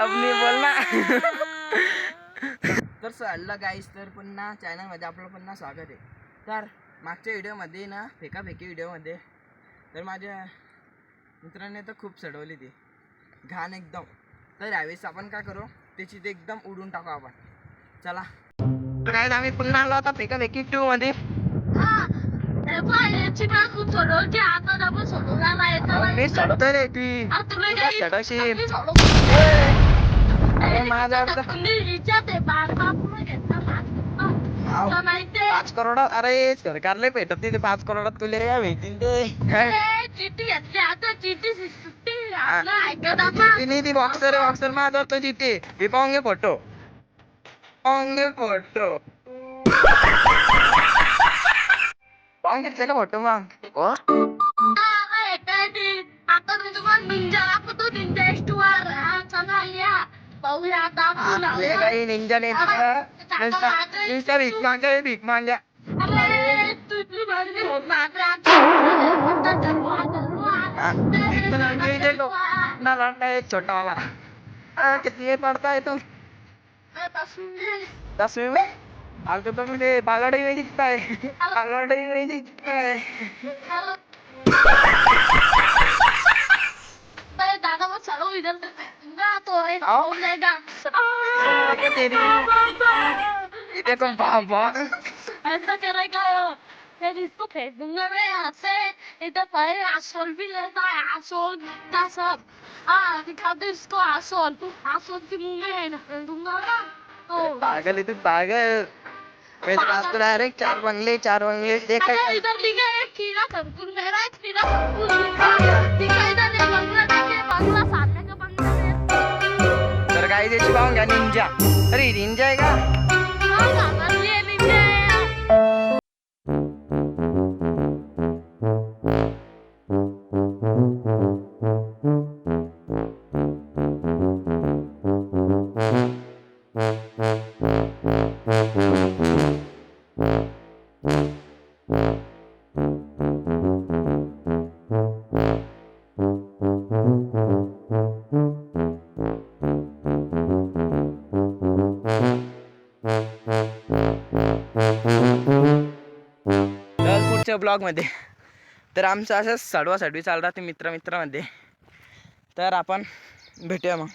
अब नाही बोलना. तर चाललं गाईस, तर पुन्हा चॅनलमध्ये आपलं पुन्हा स्वागत आहे. तर मागच्या व्हिडिओमध्ये ना फेकाफेकी व्हिडिओमध्ये तर माझ्या मित्राने तर खूप चढवली ती घाण एकदम. तर यावेळेस आपण काय करू, त्याची ते एकदम उडून टाकू आपण. चला काय, आम्ही पुन्हा आलो आता फेकाफेकी 2 मध्ये. मी चढतोय रे ती चढवशी माझा 5 करोडात. अरे सरकारला भेटत नाही ते 5 करोडात, तुला भेटतील ते. ती बॉक्सर माझा तो जिथे हे पाहून घे फोटो, पाहून घे फोटो, पाहून घेतलेला फोटो मग. काही निंजा नाही भीक मांगल्या. छोटा वाला किती पडता है तुम? 10वीं में? आज तो मुझे बागाड़ी में दिखता है, बागाड़ी में दिखता है. दादा मत चलो इधर तो इधर कौन बाबा ऐसा करेगा, फिर इसको फेंक दूंगा मैं यहाँ से. इधर पर आसोल भी रहता है, आसोल का सब. दिखा दो इसको आसोल, आसोल के मुंह में है ना दूंगा ना. पागल है तू पागल. मेरे पास तो डायरेक्ट 4 बंगले देखा. इधर दिखा एक कीड़ा संकुल, मेरा एक कीड़ा संकुल दिखा इधर. एक बंगला देखे, बंगला सामने का बंगला है. तर काय त्याची पाहून घ्या निंजा. अरे निंजा आहे का? पुढच्या ब्लॉग मध्ये तर आमचं असंच सडवा सडवी चालू राहते मित्रामध्ये. तर आपण भेटूया मग.